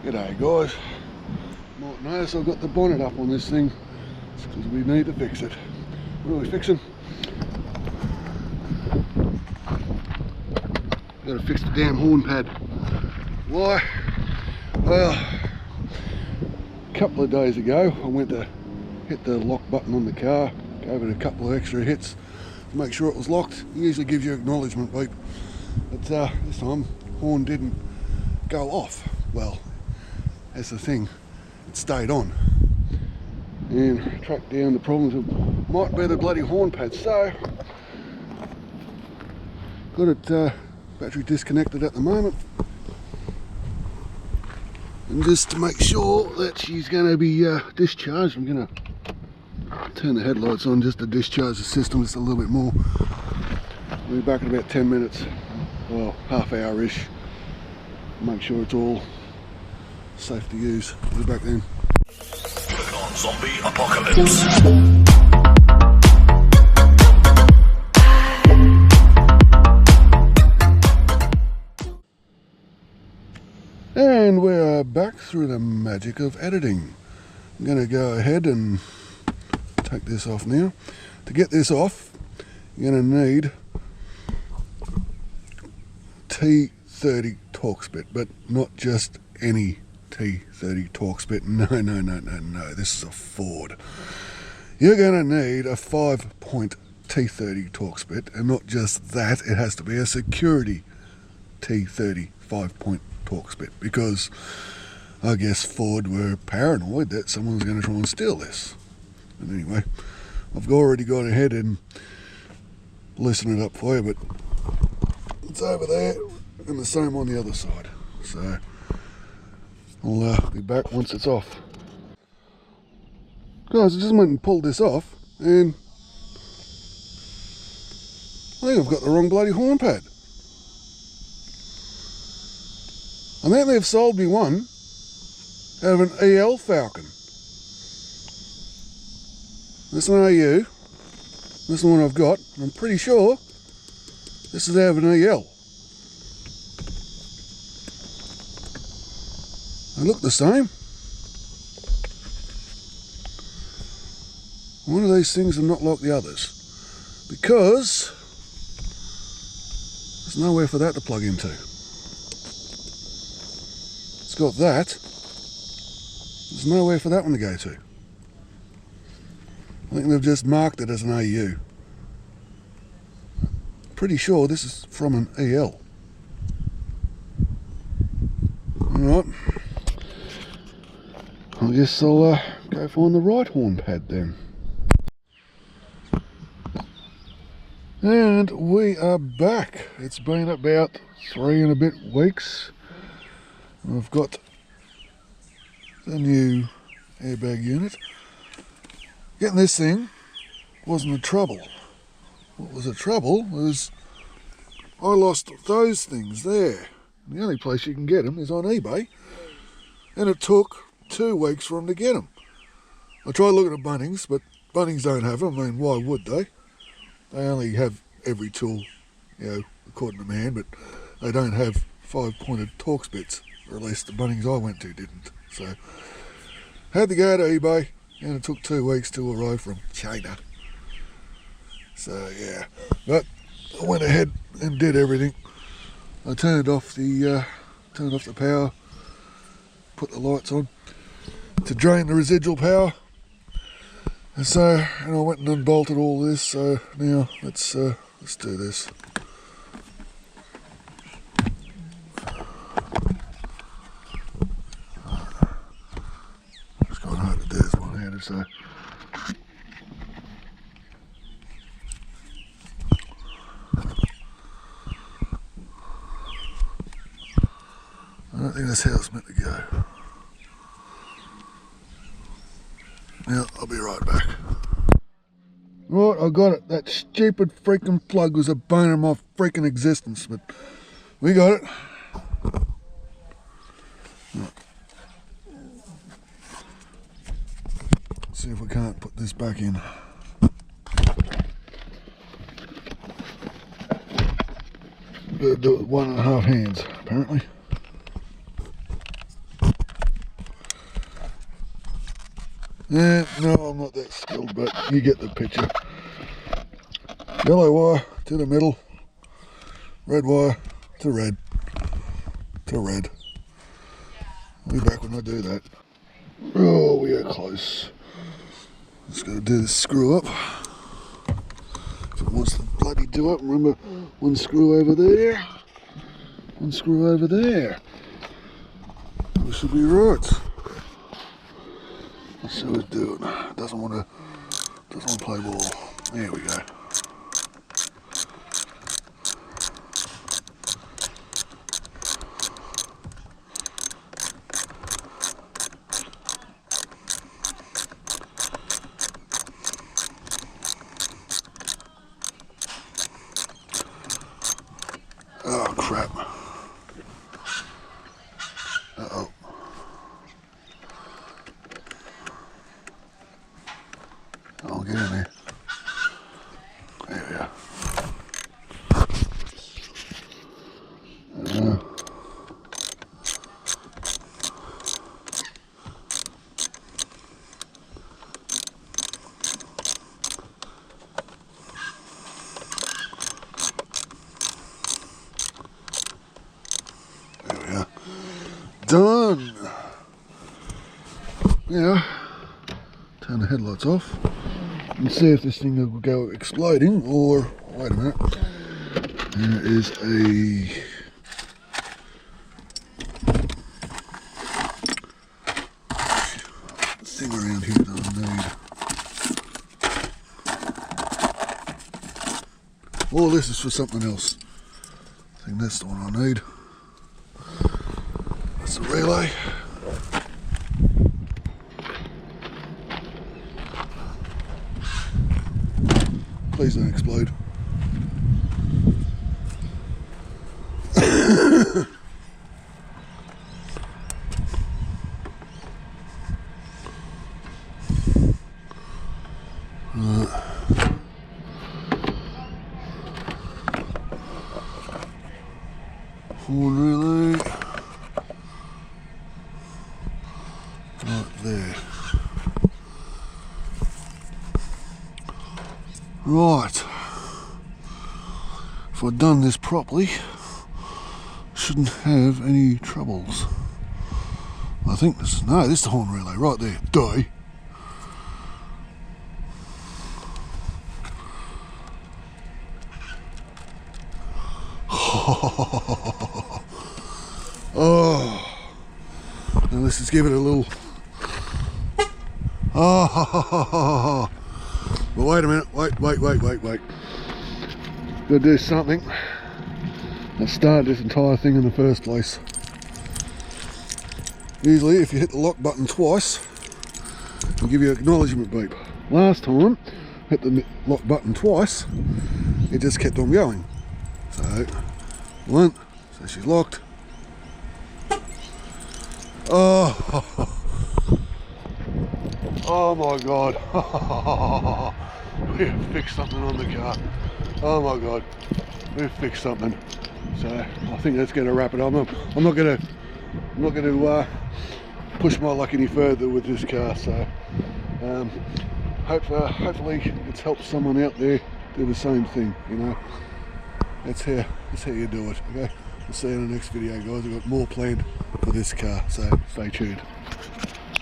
G'day guys. Might notice I've got the bonnet up on this thing. It's because we need to fix it. What are we fixing? Got to fix the damn horn pad. Why? Well, a couple of days ago I went to hit the lock button on the car, gave it a couple of extra hits to make sure it was locked. It usually gives you acknowledgement beep, but this time horn didn't go off. Well, that's the thing, it stayed on, and tracked down the problems. It might be the bloody horn pad, so got it battery disconnected at the moment, and just to make sure that she's going to be discharged, I'm going to turn the headlights on just to discharge the system just a little bit more. We'll be back in about 10 minutes, well, half hour-ish. Make sure it's all safe to use. We'll be back then. Zombie apocalypse. And we are back through the magic of editing. I'm going to go ahead and take this off now. To get this off, you're going to need T30 Torx bit, but not just any T30 Torx bit. No, this is a Ford. You're going to need a 5-point T30 Torx bit, and not just that, it has to be a security T30 5-point Torx bit, because I guess Ford were paranoid that someone's going to try and steal this. But anyway, I've already gone ahead and loosened it up for you, but it's over there and the same on the other side. So I'll be back once it's off. Guys, I just went and pulled this off, and I think I've got the wrong bloody horn pad. I think they've sold me one out of an AU Falcon. This is an AU. This is the one I've got. I'm pretty sure this is out of an AL. They look the same. One of these things are not like the others, because there's nowhere for that to plug into. It's got that. There's nowhere for that one to go to. I think they've just marked it as an AU. Pretty sure this is from an EL. Alright. I guess I'll go find the right horn pad then. And we are back. It's been about 3 and a bit weeks. I've got the new airbag unit. Getting this thing wasn't the trouble. What was the trouble was I lost those things there. The only place you can get them is on eBay, and it took 2 weeks for them to get them. I tried looking at Bunnings, but Bunnings don't have them. I mean, why would they? They only have every tool, you know, according to man, but they don't have 5-pointed Torx bits, or at least the Bunnings I went to didn't. So had to go to eBay, and it took 2 weeks to arrive from China. So yeah, but I went ahead and did everything. I turned off the power, put the lights on to drain the residual power, and I went and unbolted all this. So now let's do this. It's quite hard to do this one-handed, so. I don't think that's how it's meant to go. Now, I'll be right back. Right, I got it. That stupid freaking plug was a bane of my freaking existence, but we got it. Right. See if we can't put this back in. Gotta do it with 1.5 hands, apparently. Yeah, no, I'm not that skilled, but you get the picture. Yellow wire to the middle, red wire to red, to red. I'll be back when I do that. Oh, we are close. Just gotta do this screw up. If it wants to bloody do it, remember one screw over there, one screw over there. We should be right. Let's see what it's doing. Doesn't want to play ball. There we go. Oh crap. Uh-oh. I'll get in there. There we are. There we are. Done. Now, turn the headlights off and see if this thing will go exploding, or wait a minute, there is a thing around here that I need. Oh, this is for something else. I think that's the one I need. That's the relay. Please don't explode. Horn relay. Right there. Right. If I'd done this properly, shouldn't have any troubles. I think this is the horn relay right there. Die. Oh, now let's just give it a little. Oh, but wait a minute, wait. Gotta do something that started this entire thing in the first place. Usually, if you hit the lock button twice, it'll give you an acknowledgement beep. Last time, hit the lock button twice, it just kept on going. So, one, so she's locked. Oh, oh my God. We have fixed something on the car. Oh my God, we've fixed something. So I think that's going to wrap it up. I'm not going to push my luck any further with this car. So hopefully it's helped someone out there do the same thing. You know, that's how you do it. Okay, we'll see you in the next video, guys. I've got more planned for this car, so stay tuned.